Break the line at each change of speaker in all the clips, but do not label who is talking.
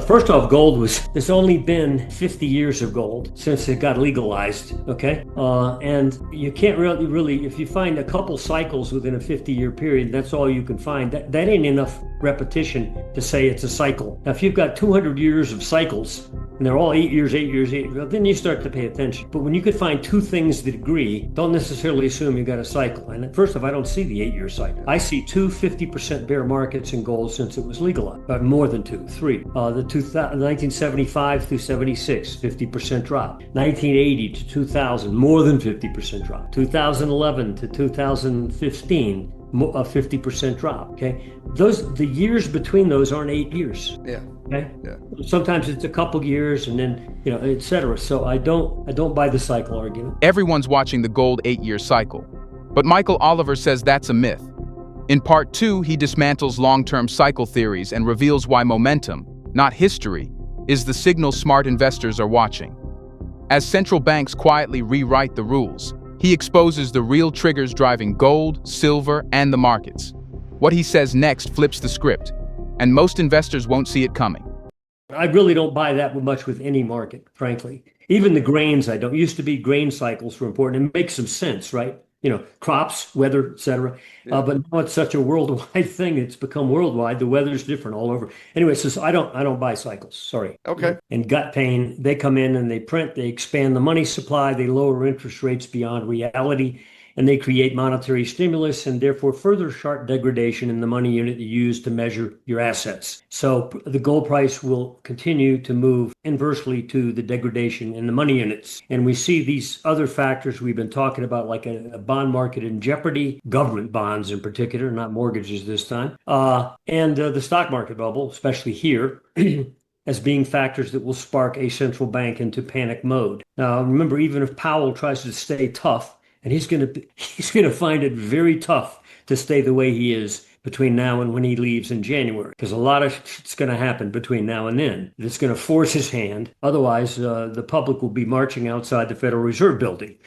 First off, there's only been 50 years of gold since it got legalized, okay? And you can't really, if you find a couple cycles within a 50-year period, that's all you can find. That ain't enough repetition to say it's a cycle. Now, if you've got 200 years of cycles, and they're all 8 years, 8 years, 8 years, then you start to pay attention. But when you could find two things that agree, don't necessarily assume you got a cycle. And first off, I don't see the 8-year cycle. I see two 50% bear markets in gold since it was legalized, more than two, three. The 1975 through 76, 50% drop. 1980 to 2000, more than 50% drop. 2011 to 2015, a 50% drop. Okay, the years between those aren't 8 years.
Yeah.
Okay.
Yeah.
Sometimes it's a couple years, and then et cetera. So I don't buy the cycle argument.
Everyone's watching the gold 8-year cycle, but Michael Oliver says that's a myth. In part 2, he dismantles long-term cycle theories and reveals why momentum, not history, is the signal smart investors are watching. As central banks quietly rewrite the rules, he exposes the real triggers driving gold, silver, and the markets. What he says next flips the script, and most investors won't see it coming.
I really don't buy that much with any market, frankly. Even the grains, I don't. Used to be grain cycles were important. It makes some sense, right? Crops, weather, etc.
Yeah.
But now it's such a worldwide thing. It's become worldwide. The weather's different all over. Anyway, so I don't buy cycles. Sorry.
Okay.
And gut pain, they come in and they print, they expand the money supply, they lower interest rates beyond reality, and they create monetary stimulus and therefore further sharp degradation in the money unit you use to measure your assets. So the gold price will continue to move inversely to the degradation in the money units. And we see these other factors we've been talking about, like a bond market in jeopardy, government bonds in particular, not mortgages this time, and the stock market bubble, especially here, as being factors that will spark a central bank into panic mode. Now, remember, even if Powell tries to stay tough, and he's going to find it very tough to stay the way he is between now and when he leaves in January, because a lot of shit's going to happen between now and then. It's going to force his hand. Otherwise, the public will be marching outside the Federal Reserve building.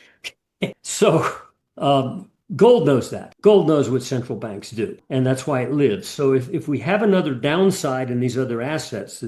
So gold knows that. Gold knows what central banks do, and that's why it lives. So if we have another downside in these other assets,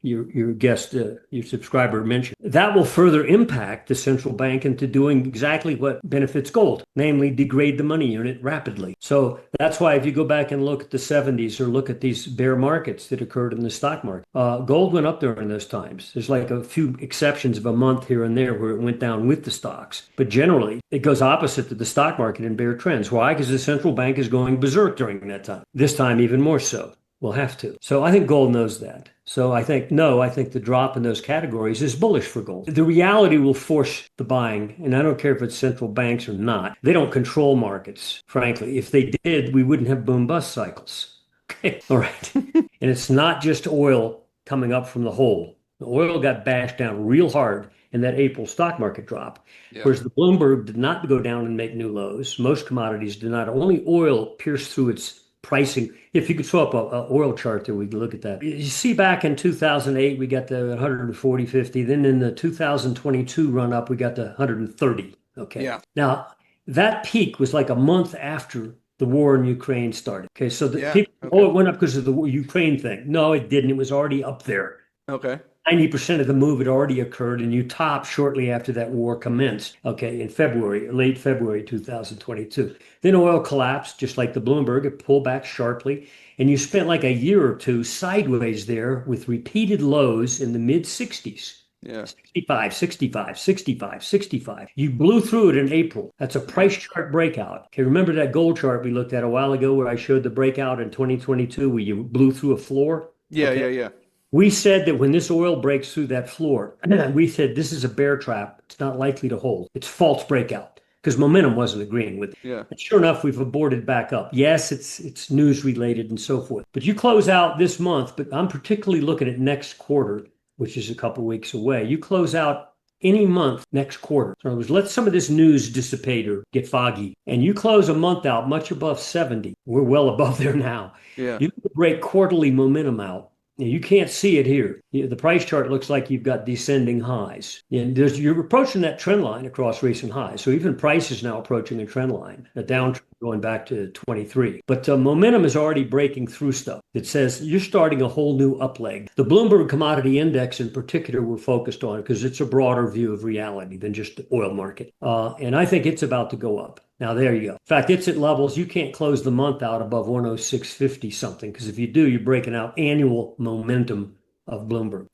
your guest, your subscriber mentioned, that will further impact the central bank into doing exactly what benefits gold, namely degrade the money unit rapidly. So that's why if you go back and look at the 70s or look at these bear markets that occurred in the stock market, gold went up during those times. There's like a few exceptions of a month here and there where it went down with the stocks. But generally, it goes opposite to the stock market in bear trends. Why? Because the central bank is going berserk during that time. This time, even more so. We'll have to. So I think gold knows that. So I think the drop in those categories is bullish for gold. The reality will force the buying, and I don't care if it's central banks or not. They don't control markets, frankly. If they did, we wouldn't have boom-bust cycles. Okay, all right. And it's not just oil coming up from the hole. The oil got bashed down real hard in that April stock market drop, whereas the Bloomberg did not go down and make new lows. Most commodities did not. Only oil pierced through its pricing. If you could throw up a oil chart there, we could look at that. You see back in 2008, we got the 140.50. Then in the 2022 run up, we got the 130. Okay.
Yeah.
Now, that peak was like a month after the war in Ukraine started. Okay. So it went up because of the Ukraine thing. No, it didn't. It was already up there.
Okay.
90% of the move had already occurred, and you topped shortly after that war commenced, okay, in February, late February 2022. Then oil collapsed, just like the Bloomberg. It pulled back sharply, and you spent like a year or two sideways there with repeated lows in the mid-60s.
Yeah.
65, 65, 65, 65. You blew through it in April. That's a price chart breakout. Okay, remember that gold chart we looked at a while ago where I showed the breakout in 2022 where you blew through a floor?
Yeah,
okay.
yeah.
We said that when this oil breaks through that floor, we said this is a bear trap. It's not likely to hold. It's false breakout because momentum wasn't agreeing with it.
Yeah.
And sure enough, we've aborted back up. Yes, it's news related and so forth. But you close out this month, but I'm particularly looking at next quarter, which is a couple of weeks away. You close out any month next quarter. So in other words, let some of this news dissipate or get foggy. And you close a month out much above 70. We're well above there now.
Yeah.
You break quarterly momentum out. You can't see it here. The price chart looks like you've got descending highs. And you're approaching that trend line across recent highs. So even price is now approaching a trend line, a downtrend going back to 23. But momentum is already breaking through stuff. It says you're starting a whole new up leg. The Bloomberg Commodity Index in particular we're focused on because it's a broader view of reality than just the oil market. And I think it's about to go up. Now, there you go. In fact, it's at levels you can't close the month out above 106.50 something, because if you do, you're breaking out annual momentum of Bloomberg.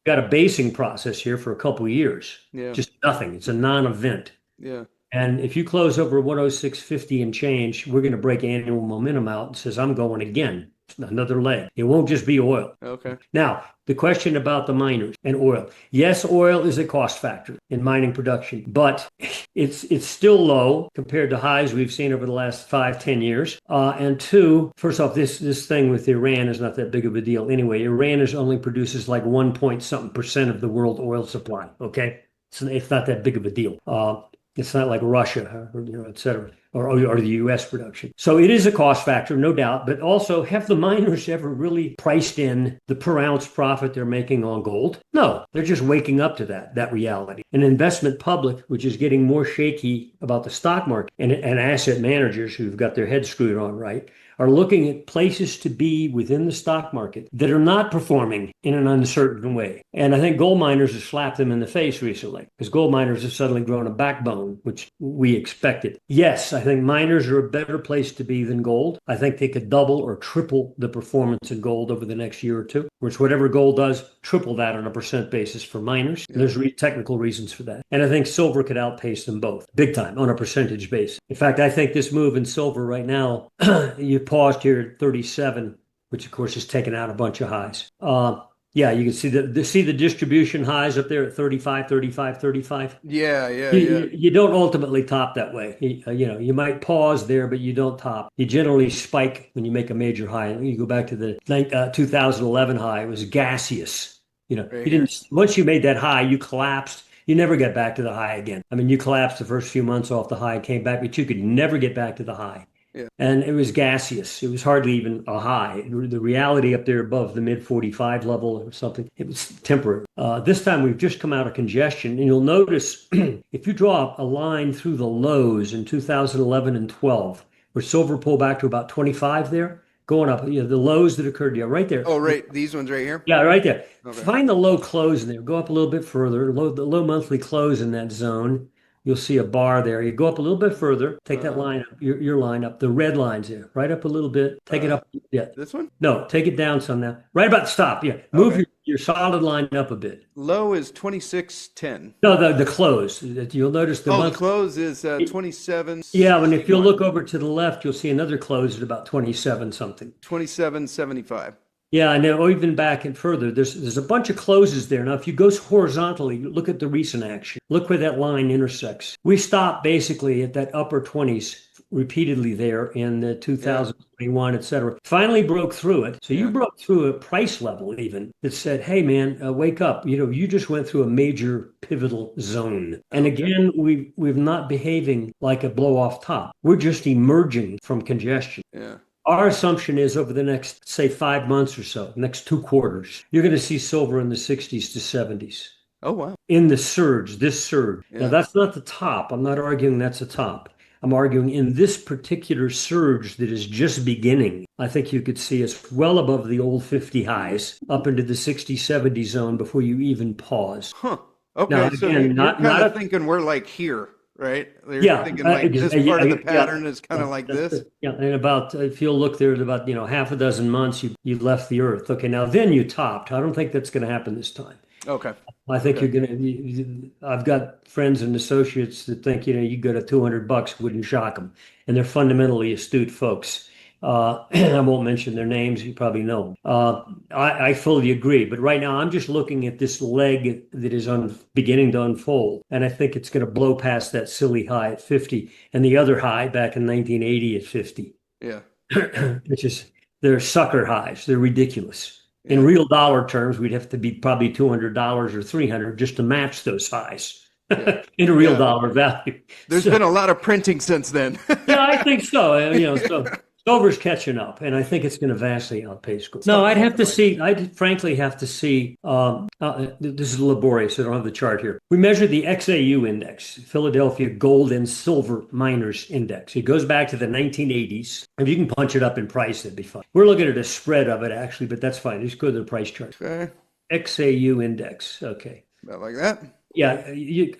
Got a basing process here for a couple of years.
Yeah.
Just nothing. It's a non-event.
Yeah.
And if you close over 106.50 and change, we're going to break annual momentum out and says, I'm going again. Another leg. It won't just be oil.
Okay.
Now, the question about the miners and oil. Yes, oil is a cost factor in mining production, but it's still low compared to highs we've seen over the last 5-10 years. And two, first off, this thing with Iran is not that big of a deal anyway. Iran only produces like 1 point something% of the world oil supply. Okay, so it's not that big of a deal. It's not like Russia, or, et cetera, or the U.S. production. So it is a cost factor, no doubt, but also have the miners ever really priced in the per ounce profit they're making on gold? No, they're just waking up to that reality. An investment public, which is getting more shaky about the stock market, and asset managers who've got their heads screwed on right, are looking at places to be within the stock market that are not performing in an uncertain way. And I think gold miners have slapped them in the face recently because gold miners have suddenly grown a backbone, which we expected. Yes, I think miners are a better place to be than gold. I think they could double or triple the performance in gold over the next year or two, which whatever gold does, triple that on a percent basis for miners. Yeah. There's technical reasons for that. And I think silver could outpace them both big time on a percentage basis. In fact, I think this move in silver right now, you paused here at 37, which of course has taken out a bunch of highs. Yeah, you can see the distribution highs up there at 35, 35, 35.
Yeah.
You don't ultimately top that way. You might pause there, but you don't top. You generally spike when you make a major high. You go back to the 2011 high; it was gaseous.
Right.
You didn't. Once you made that high, you collapsed. You never get back to the high again. I mean, you collapsed the first few months off the high, came back, but you could never get back to the high.
Yeah.
And it was gaseous. It was hardly even a high. The reality up there above the mid 45 level or something, it was temporary. This time we've just come out of congestion. And you'll notice if you draw a line through the lows in 2011 and 12, where silver pulled back to about 25 there, going up, the lows that occurred, right there.
Oh, right. These ones right here?
Yeah, right there.
Okay.
Find the low close in there. Go up a little bit further, the low monthly close in that zone. You'll see a bar there. You go up a little bit further, take that line up, your line up, the red line's there, right up a little bit, take it up. Yeah.
This one?
No, take it down some now. Right about the stop. Yeah. Move your solid line up a bit.
Low is 26.10.
No, the close. You'll notice
the close is 27.
Yeah, and if you'll look over to the left, you'll see another close at about 27 something.
27.75.
Yeah, I know. Even back and further, there's a bunch of closes there. Now, if you go horizontally, look at the recent action. Look where that line intersects. We stopped basically at that upper 20s repeatedly there in 2021, et cetera. Finally broke through it. So you broke through a price level even that said, hey, man, wake up. You just went through a major pivotal zone. And again, we've not behaving like a blow-off top. We're just emerging from congestion.
Yeah.
Our assumption is over the next, say, 5 months or so, next 2 quarters, you're going to see silver in the 60s to 70s.
Oh, wow.
In this surge. Yeah. Now, that's not the top. I'm not arguing that's a top. I'm arguing in this particular surge that is just beginning, I think you could see us well above the old 50 highs, up into the 60, 70 zone before you even pause.
Huh. Okay,
now,
so
again,
you're kind of thinking we're like here. Right? You're thinking like this part of the pattern is kind of like this.
Yeah, and about, if you'll look there at about, half a dozen months, you left the earth. Okay, now then you topped. I don't think that's going to happen this time.
Okay.
I think you're going to, I've got friends and associates that think, you go to $200, wouldn't shock them. And they're fundamentally astute folks. I won't mention their names. You probably know them. I fully agree. But right now, I'm just looking at this leg that is beginning to unfold. And I think it's going to blow past that silly high at 50 and the other high back in 1980 at 50.
Yeah.
Which is, they're sucker highs. They're ridiculous. Yeah. In real dollar terms, we'd have to be probably $200 or $300 just to match those highs. Yeah. In a real dollar value.
There's been a lot of printing since then.
Yeah, I think so. Silver's catching up, and I think it's going to vastly outpace gold. No, I'd have to see. I'd frankly have to see. This is laborious. I don't have the chart here. We measure the XAU index, Philadelphia Gold and Silver Miners Index. It goes back to the 1980s. If you can punch it up in price, that'd be fine. We're looking at a spread of it actually, but that's fine. Just go to the price chart.
Okay.
XAU index. Okay.
About like that.
Yeah,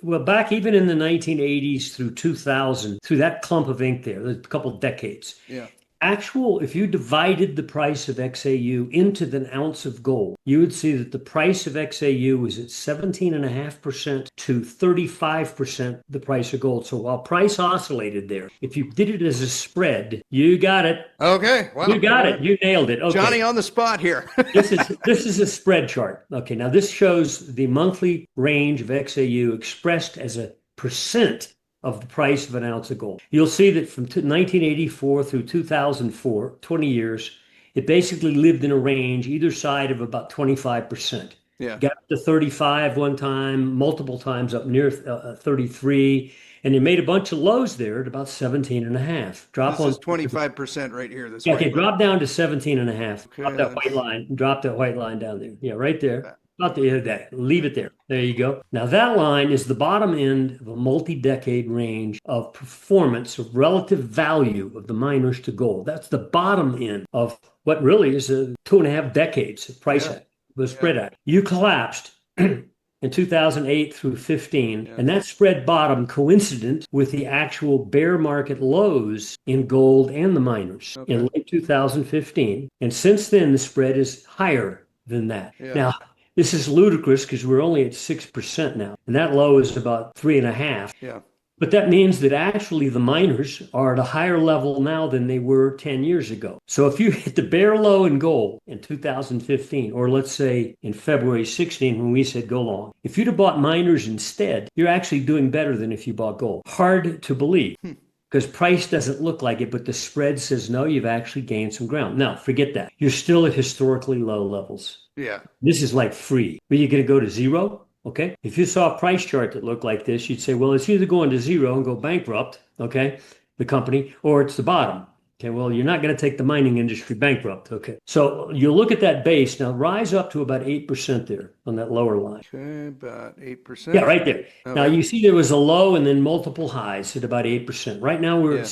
well, back even in the 1980s through 2000, through that clump of ink there, a couple decades.
Yeah.
If you divided the price of XAU into the ounce of gold, you would see that the price of XAU was at 17.5% to 35% the price of gold. So while price oscillated there, if you did it as a spread, you got it.
Okay. Wow.
You got it. You nailed it. Okay.
Johnny on the spot here.
This is a spread chart. Okay, now this shows the monthly range of XAU expressed as a percent of the price of an ounce of gold. You'll see that from 1984 through 2004, 20 years, it basically lived in a range either side of about 25%.
Yeah.
Got up to 35 one time, multiple times up near 33, and it made a bunch of lows there at about 17.5.
This is 25% right here. This
okay, drop down to 17.5.
Okay,
drop that white line. Drop that white line down there. Yeah, right there. Not the that. Leave it there. There you go. Now that line is the bottom end of a multi-decade range of performance of relative value of the miners to gold. That's the bottom end of what really is 2.5 decades of price act, the spread act. You collapsed in 2008 through 15, and that spread bottom coincident with the actual bear market lows in gold and the miners in late 2015. And since then, the spread is higher than that.
Yeah.
Now, this is ludicrous because we're only at 6% now, and that low is about 3.5.
Yeah.
But that means that actually the miners are at a higher level now than they were 10 years ago. So if you hit the bear low in gold in 2015, or let's say in February 16 when we said go long, if you'd have bought miners instead, you're actually doing better than if you bought gold. Hard to believe. Because price doesn't look like it, but the spread says no, you've actually gained some ground. Now, forget that. You're still at historically low levels.
Yeah.
This is like free. Are you going to go to zero? Okay. If you saw a price chart that looked like this, you'd say, well, it's either going to zero and go bankrupt, okay, the company, or it's the bottom. Okay, well, you're not going to take the mining industry bankrupt. Okay. So you look at that base. Now rise up to about 8% there on that lower line.
Okay, about 8%.
Yeah, right there.
Okay.
Now you see there was a low and then multiple highs at about 8%. Right now we're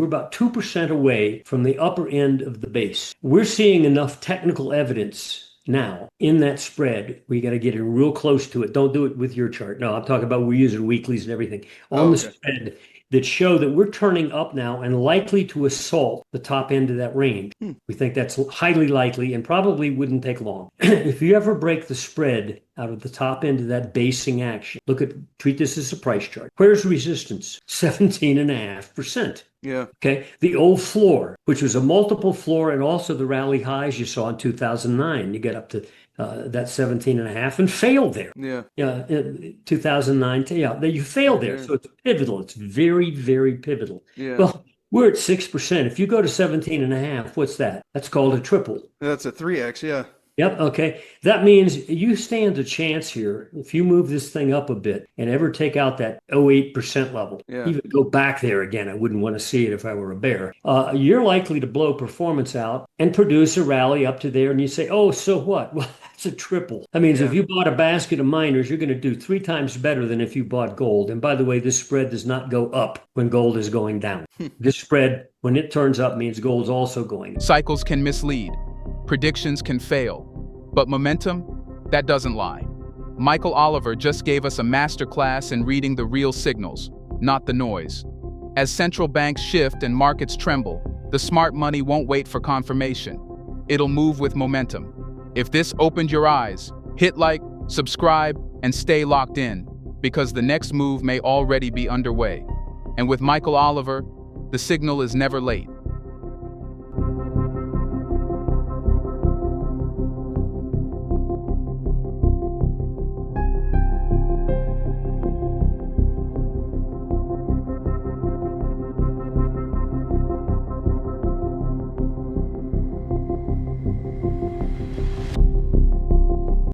about 2% away from the upper end of the base. We're seeing enough technical evidence now in that spread. We got to get it real close to it. Don't do it with your chart. No, I'm talking about we're using weeklies and everything on the spread that show that we're turning up now and likely to assault the top end of that range. We think that's highly likely and probably wouldn't take long. If you ever break the spread out of the top end of that basing action, treat this as a price chart. Where's resistance? 17.5%.
Yeah.
Okay. The old floor, which was a multiple floor and also the rally highs you saw in 2009, you get up to that 17.5 and failed there.
Yeah.
Yeah. 2009. Yeah. You failed there. So it's pivotal. It's very, very pivotal.
Yeah.
Well, we're at 6%. If you go to 17.5, what's that? That's called a triple.
That's a 3x. Yeah.
Yep. Okay. That means you stand a chance here if you move this thing up a bit and ever take out that 0.8% level, even go back there again. I wouldn't want to see it if I were a bear. You're likely to blow performance out and produce a rally up to there. And you say, oh, so what? Well, that's a triple. That means if you bought a basket of miners, you're going to do 3 times better than if you bought gold. And by the way, this spread does not go up when gold is going down. This spread, when it turns up, means gold's also going up.
Cycles can mislead. Predictions can fail. But momentum, that doesn't lie. Michael Oliver just gave us a masterclass in reading the real signals, not the noise. As central banks shift and markets tremble, the smart money won't wait for confirmation. It'll move with momentum. If this opened your eyes, hit like, subscribe, and stay locked in, because the next move may already be underway. And with Michael Oliver, the signal is never late.